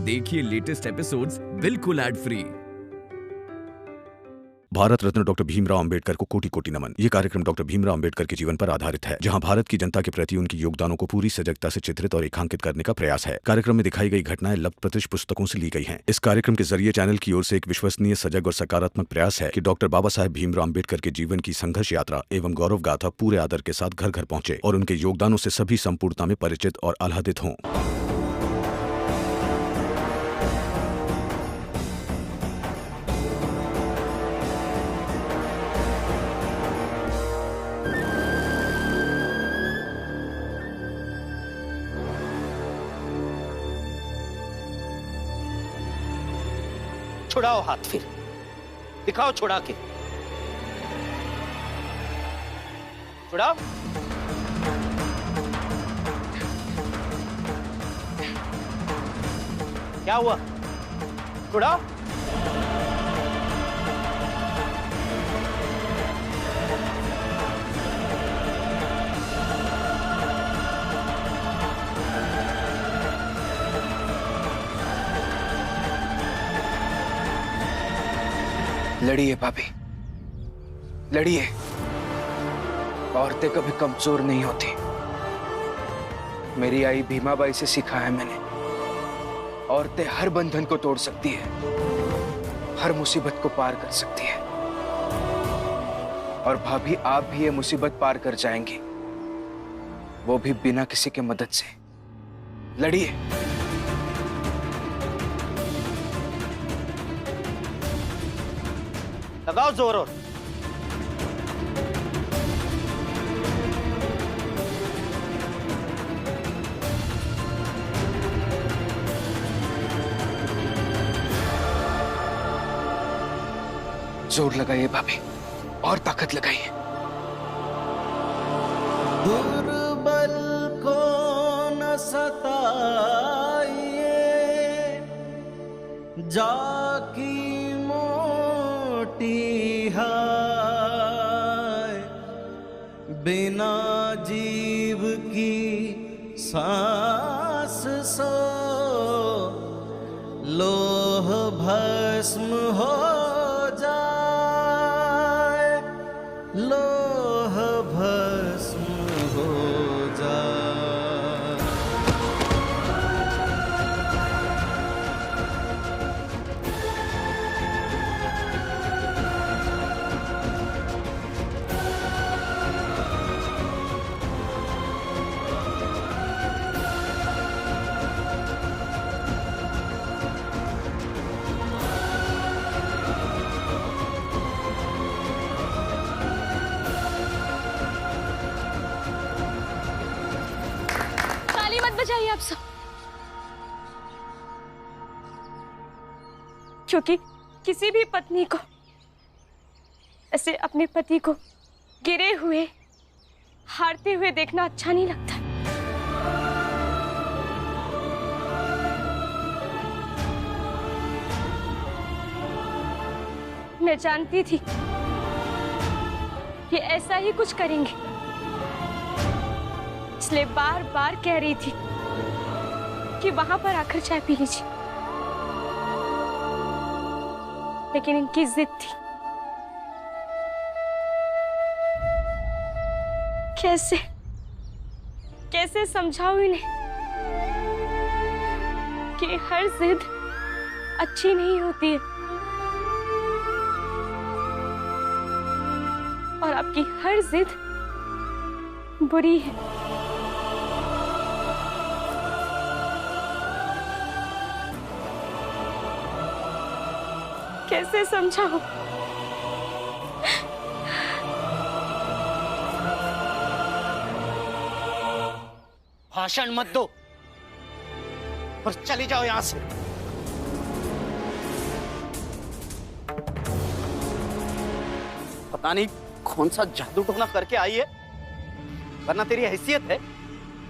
देखिए latest episodes बिल्कुल ad free. Bharat Ratna doctor Bhimrao Ambedkar को कोटि कोटि नमन। ये कार्यक्रम डॉक्टर भीमराव अंबेडकर के जीवन पर आधारित है, जहां भारत की जनता के प्रति उनके योगदानों को पूरी सजगता से चित्रित और रेखांकित करने का प्रयास है। कार्यक्रम में दिखाई गई घटनाएं लब्ध पुस्तकों से ली गई हैं। इस कार्यक्रम के जरिए चैनल की ओर से एक विश्वसनीय, सजग और सकारात्मक प्रयास है कि डॉक्टर बाबा साहेब भीमराव अंबेडकर के जीवन की संघर्ष यात्रा एवं गौरव गाथा पूरे आदर के साथ घर घर पहुंचे और उनके योगदानों से सभी संपूर्णता में परिचित और आह्लादित हों। छुड़ाओ हाथ, फिर दिखाओ छुड़ा के। छुड़ाओ। क्या हुआ? छुड़ाओ। लड़िए भाभी, लड़िए। औरतें कभी कमजोर नहीं होती। मेरी आई भीमाबाई से सीखा है मैंने। औरतें हर बंधन को तोड़ सकती है, हर मुसीबत को पार कर सकती है। और भाभी, आप भी ये मुसीबत पार कर जाएंगी, वो भी बिना किसी के मदद से। लड़िए। लगाओ जोर और। जोर लगाइए भाभी, और ताकत लगाइए। दुर्बल को न सताइए, जाकी हाय, बिना जीव की सांस सो लोह भस्म हो जाए, लोह भस्म हो जाए। बचाइए आप सब, क्योंकि किसी भी पत्नी को ऐसे अपने पति को गिरे हुए, हारते हुए देखना अच्छा नहीं लगता। मैं जानती थी कि ऐसा ही कुछ करेंगे, इसलिए बार बार कह रही थी कि वहां पर आकर चाय पी लीजिए, लेकिन इनकी जिद थी। कैसे कैसे समझाऊं इन्हें कि हर जिद अच्छी नहीं होती है और आपकी हर जिद बुरी है। कैसे समझाऊं? भाषण मत दो और चली जाओ यहां से। पता नहीं कौन सा जादू टोना करके आई है, वरना तेरी हैसियत है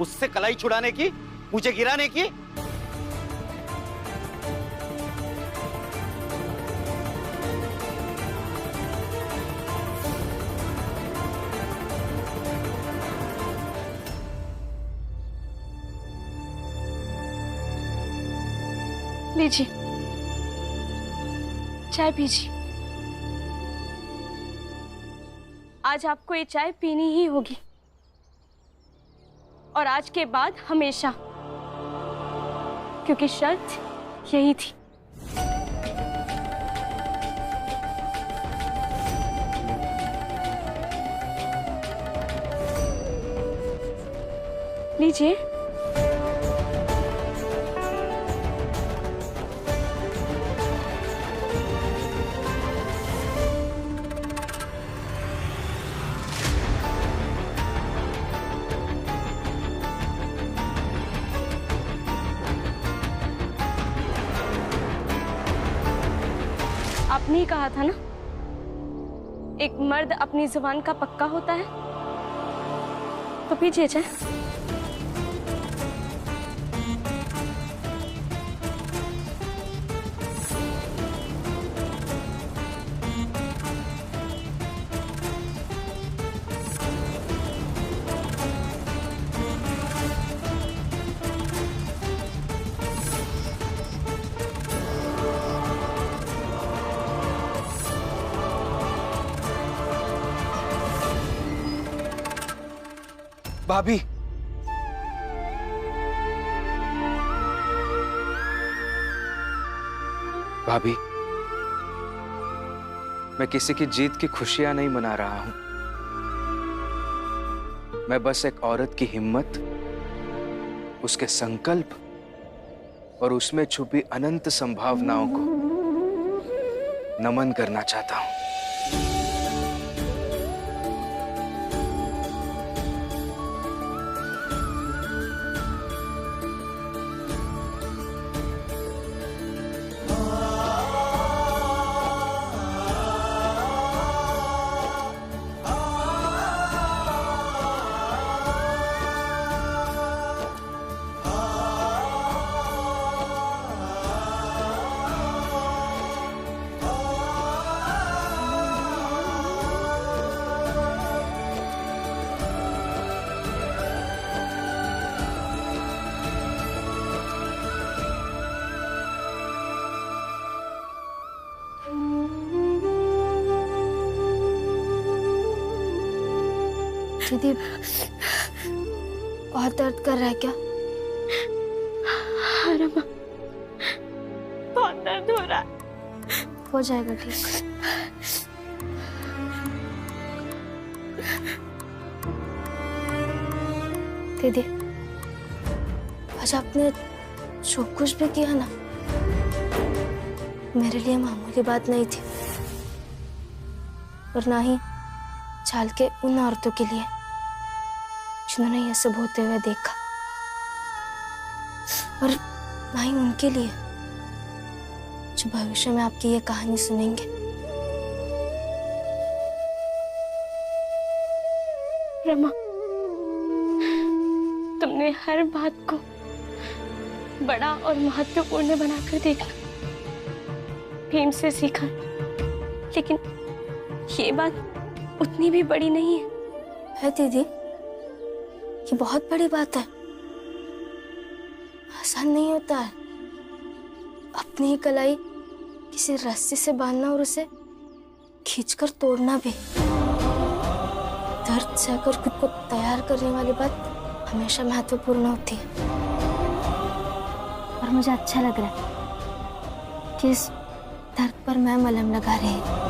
उससे कलाई छुड़ाने की, मुझे गिराने की। लीजिए, चाय पीजिए। आज आपको ये चाय पीनी ही होगी, और आज के बाद हमेशा, क्योंकि शर्त यही थी। लीजिए। आपने ही कहा था ना, एक मर्द अपनी जुबान का पक्का होता है। तो पीजिए चाय। भाभी, भाभी, मैं किसी की जीत की खुशियां नहीं मना रहा हूं। मैं बस एक औरत की हिम्मत, उसके संकल्प और उसमें छुपी अनंत संभावनाओं को नमन करना चाहता हूं। दीदी, बहुत दर्द कर रहा है क्या? हाँ रमा, बहुत दर्द हो रहा है। हो जाएगा ठीक। दीदी, आज आपने जो कुछ भी किया ना, मेरे लिए मामूली बात नहीं थी, और ना ही चाल के उन औरतों के लिए जिन्होंने ये सब होते हुए देखा, और ना ही उनके लिए जो भविष्य में आपकी ये कहानी सुनेंगे। रमा, तुमने हर बात को बड़ा और महत्वपूर्ण बनाकर देखा, भीम से सीखा, लेकिन ये बात उतनी भी बड़ी नहीं है दीदी, ये बहुत बड़ी बात है। आसान नहीं होता है अपनी ही कलाई किसी रस्सी से बांधना और उसे खींचकर तोड़ना भी। दर्द सहकर खुद को तैयार करने वाली बात हमेशा महत्वपूर्ण होती है, और मुझे अच्छा लग रहा है कि इस दर्द पर मैं मलहम लगा रही हूँ।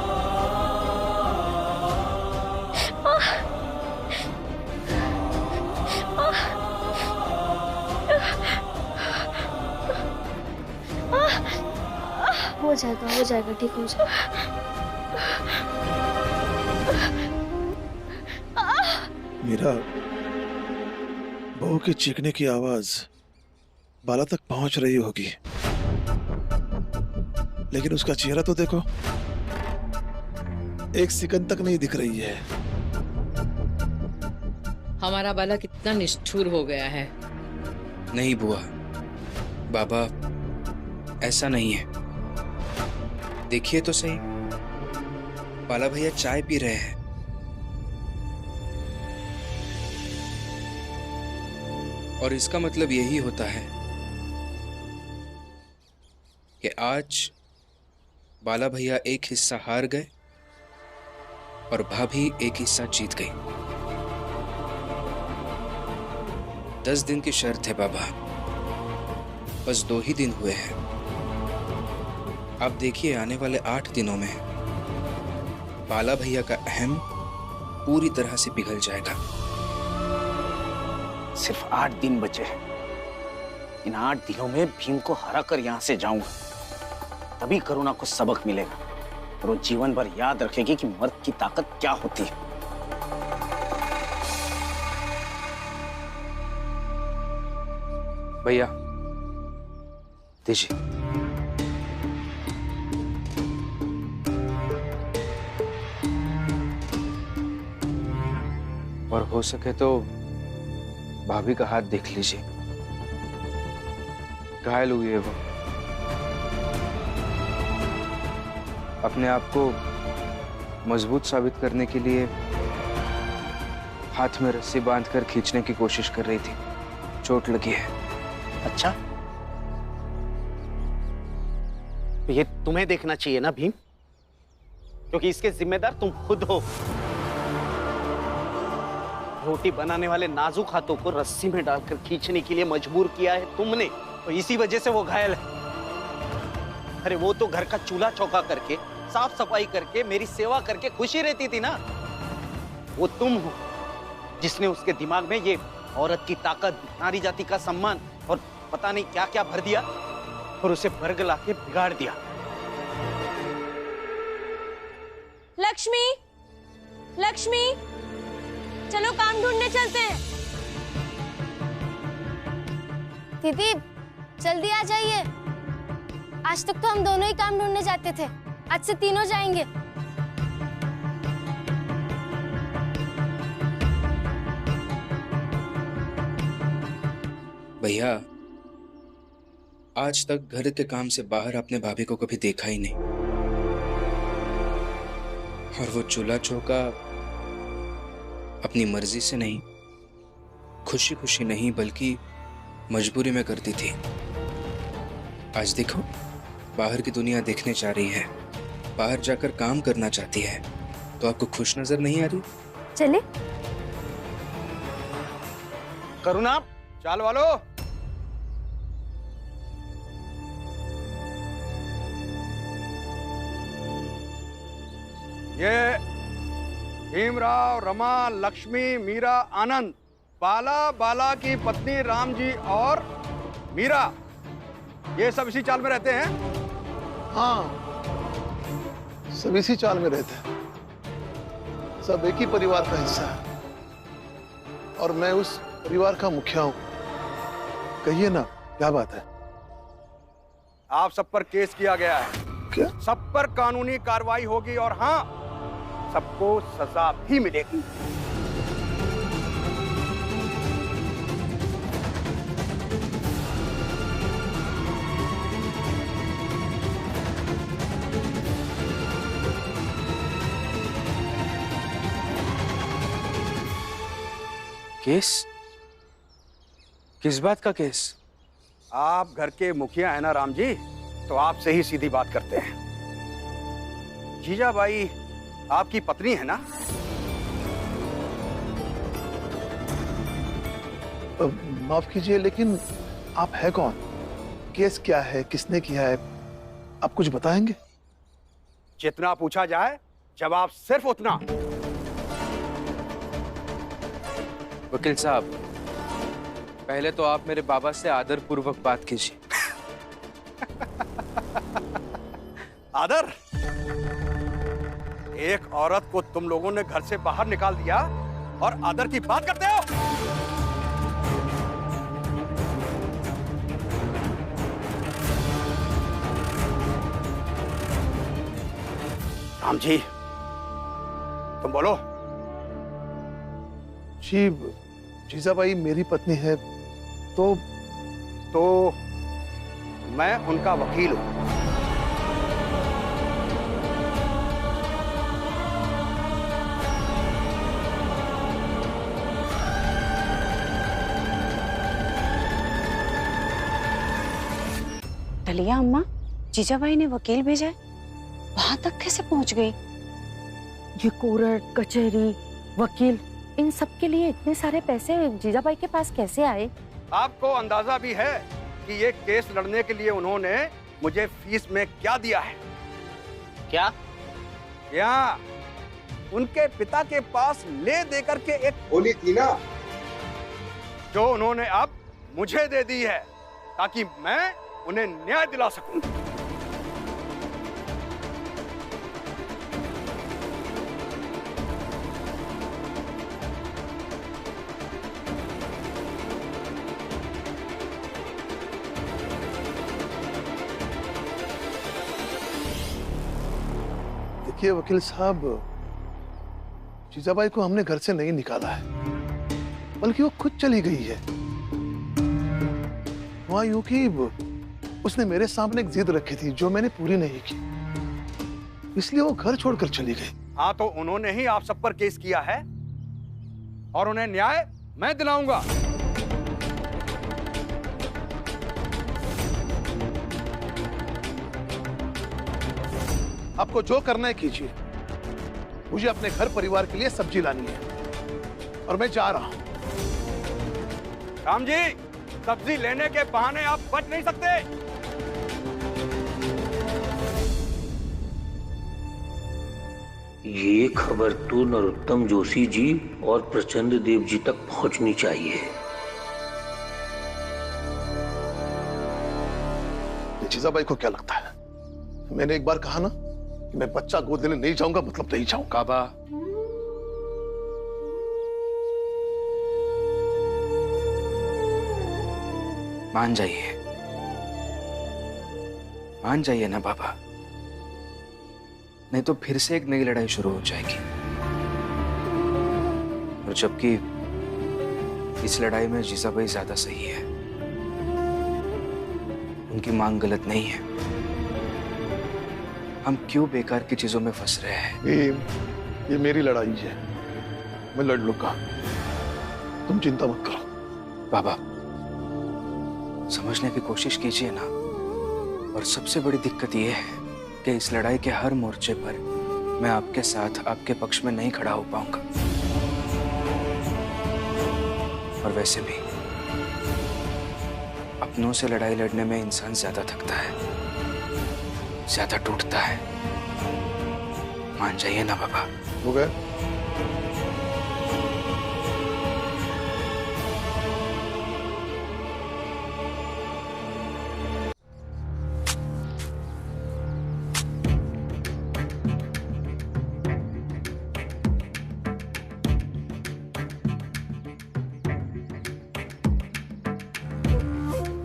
हो जाएगा, ठीक हो जाएगा। मीरा, बहू के चीखने की आवाज बाला तक पहुंच रही होगी, लेकिन उसका चेहरा तो देखो, एक सेकंड तक नहीं दिख रही है। हमारा बाला कितना निष्ठुर हो गया है। नहीं बुआ, बाबा ऐसा नहीं है। देखिए तो सही, बाला भैया चाय पी रहे हैं। और इसका मतलब यही होता है कि आज बाला भैया एक हिस्सा हार गए और भाभी एक हिस्सा जीत गई। 10 दिन की शर्त है बाबा, बस 2 ही दिन हुए हैं। आप देखिए आने वाले 8 दिनों में बाला भैया का अहम पूरी तरह से पिघल जाएगा। सिर्फ 8 दिन बचे हैं। इन 8 दिनों में भीम को हरा कर यहां से जाऊंगा, तभी करुणा को सबक मिलेगा और वो जीवन भर याद रखेगी कि मर्द की ताकत क्या होती है। भैया दीजिए। और हो सके तो भाभी का हाथ देख लीजिए, घायल हुई है वो। अपने आप को मजबूत साबित करने के लिए हाथ में रस्सी बांधकर खींचने की कोशिश कर रही थी, चोट लगी है। अच्छा, तो ये तुम्हें देखना चाहिए ना भीम, क्योंकि इसके जिम्मेदार तुम खुद हो। रोटी बनाने वाले नाजुक हाथों को रस्सी में डालकर खींचने के लिए मजबूर किया है तुमने, तो इसी वजह से वो घायल है। अरे वो तो घर का चूल्हा चौका करके, साफ सफाई करके, मेरी सेवा करके खुशी रहती थी ना। वो तुम हो जिसने उसके दिमाग में ये औरत की ताकत, नारी जाति का सम्मान और पता नहीं क्या क्या भर दिया और उसे बरगला के बिगाड़ दिया। लक्ष्मी, लक्ष्मी, चलो काम ढूंढने चलते हैं। दीदी जल्दी आ जाइए। आज तक तो हम दोनों ही काम ढूंढने जाते थे, आज से तीनों जाएंगे। भैया आज तक घर के काम से बाहर अपने भाभी को कभी देखा ही नहीं, और वो चूल्हा चौका अपनी मर्जी से नहीं, खुशी खुशी नहीं बल्कि मजबूरी में करती थी। आज देखो बाहर की दुनिया देखने जा रही है, बाहर जाकर काम करना चाहती है, तो आपको खुश नजर नहीं आ रही? चले करुणा, चाल वालो। ये भीमराव, रमा, लक्ष्मी, मीरा, आनंद, बाला की पत्नी राम जी और मीरा, ये सब इसी चाल में रहते हैं। हाँ, सब इसी चाल में रहते हैं। सब एक ही परिवार का हिस्सा है और मैं उस परिवार का मुखिया हूं। कहिए ना, क्या बात है? आप सब पर केस किया गया है। क्या? सब पर कानूनी कार्रवाई होगी और हाँ, सबको सजा भी मिलेगी। केस? किस बात का केस? आप घर के मुखिया है ना राम जी, तो आपसे ही सीधी बात करते हैं। जीजाबाई आपकी पत्नी है ना? माफ कीजिए, लेकिन आप है कौन? केस क्या है? किसने किया है? आप कुछ बताएंगे? जितना पूछा जाए जवाब सिर्फ उतना। वकील साहब, पहले तो आप मेरे बाबा से आदर पूर्वक बात कीजिए। आदर? एक औरत को तुम लोगों ने घर से बाहर निकाल दिया और आदर की बात करते हो? राम जी, तुम बोलो। जी, जीजाबाई मेरी पत्नी है, तो मैं उनका वकील हूं। टलिया अम्मा, जीजाबाई ने वकील भेजा है, वहां तक कैसे पहुंच गई? ये कोर्ट कचहरी वकील इन सब के लिए इतने सारे पैसे जीजाबाई के पास कैसे आए? आपको अंदाजा भी है कि ये केस लड़ने के लिए उन्होंने मुझे फीस में क्या दिया है? क्या? उनके पिता के पास ले देकर के एक गोली थी ना, जो उन्होंने अब मुझे दे दी है ताकि मैं उन्हें न्याय दिला सकूं। देखिए वकील साहब, जीजाबाई को हमने घर से नहीं निकाला है, बल्कि वो खुद चली गई है। हुआ यूं कि उसने मेरे सामने एक जिद रखी थी जो मैंने पूरी नहीं की, इसलिए वो घर छोड़कर चली गई। हाँ, तो उन्होंने ही आप सब पर केस किया है और उन्हें न्याय मैं दिलाऊंगा। आपको जो करना है कीजिए, मुझे अपने घर परिवार के लिए सब्जी लानी है और मैं जा रहा हूं। राम जी, सब्जी लेने के बहाने आप बच नहीं सकते। ये खबर तो नरोत्तम जोशी जी और प्रचंड देव जी तक पहुंचनी चाहिए। जीजाबाई को क्या लगता है? मैंने एक बार कहा ना कि मैं बच्चा गोद लेने नहीं जाऊंगा, मतलब नहीं जाऊंगा। बाबा, मान जाइए ना बाबा, नहीं तो फिर से एक नई लड़ाई शुरू हो जाएगी। और जबकि इस लड़ाई में जीजाबाई ज्यादा सही है, उनकी मांग गलत नहीं है। हम क्यों बेकार की चीजों में फंस रहे हैं? ये मेरी लड़ाई है, मैं लड़ लूंगा, तुम चिंता मत करो। बाबा, समझने की कोशिश कीजिए ना। और सबसे बड़ी दिक्कत यह है कि इस लड़ाई के हर मोर्चे पर मैं आपके साथ, आपके पक्ष में नहीं खड़ा हो पाऊंगा। और वैसे भी अपनों से लड़ाई लड़ने में इंसान ज्यादा थकता है, ज्यादा टूटता है। मान जाइए ना बाबा। हो गए?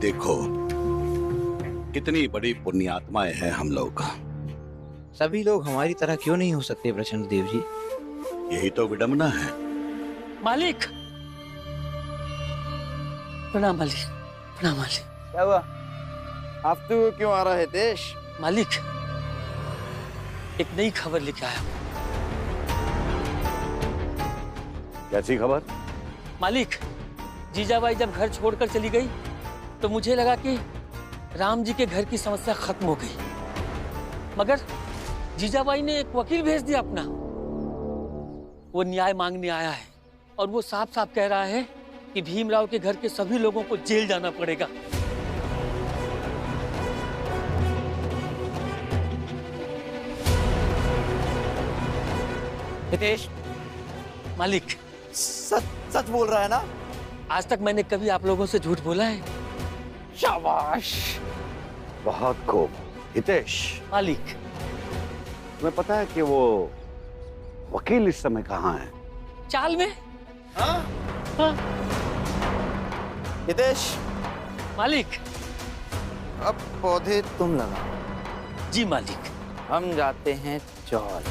देखो कितनी बड़ी पुण्यात्माएं हैं हम लोग। सभी लोग हमारी तरह क्यों नहीं हो सकते प्रचंड देव जी? यही तो विडंबना है। मालिक, प्रणाम मालिक, प्रणाम मालिक। क्या हुआ? आप तो क्यों आ रहा है देश? मालिक, एक नई खबर लेके आया। कैसी खबर? मालिक, जीजाबाई जब घर छोड़कर चली गई तो मुझे लगा कि राम जी के घर की समस्या खत्म हो गई, मगर जीजाबाई ने एक वकील भेज दिया अपना। वो न्याय मांगने आया है और वो साफ साफ कह रहा है कि भीमराव के घर के सभी लोगों को जेल जाना पड़ेगा। हितेश, मालिक, सच बोल रहा है ना? आज तक मैंने कभी आप लोगों से झूठ बोला है? शाबाश, बहुत खूब। हितेश मालिक, तुम्हें पता है कि वो वकील इस समय कहाँ है? चाल में। हाँ? हितेश मालिक, अब पौधे तुम लगा। जी मालिक। हम जाते हैं चौल।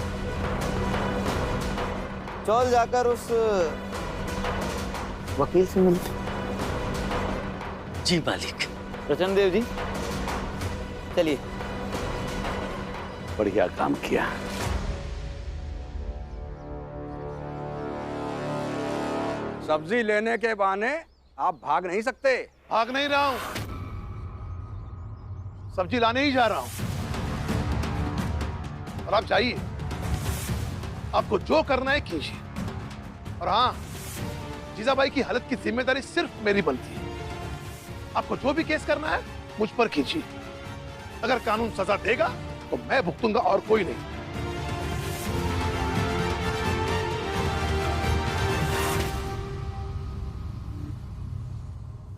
चौल जाकर उस वकील से मिल। जी मालिक। प्रचंड देव जी, चलिए। बढ़िया काम किया। सब्जी लेने के बहाने आप भाग नहीं सकते। भाग नहीं रहा हूं, सब्जी लाने ही जा रहा हूं। और आप जाइए, आपको जो करना है कीजिए। और हाँ, जीजाबाई की हालत की जिम्मेदारी सिर्फ मेरी बनती है। आपको जो भी केस करना है मुझ पर कीजिए। अगर कानून सजा देगा तो मैं भुगतूंगा और कोई नहीं।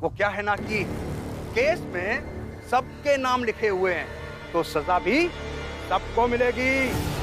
वो क्या है ना कि केस में सबके नाम लिखे हुए हैं, तो सजा भी सबको मिलेगी।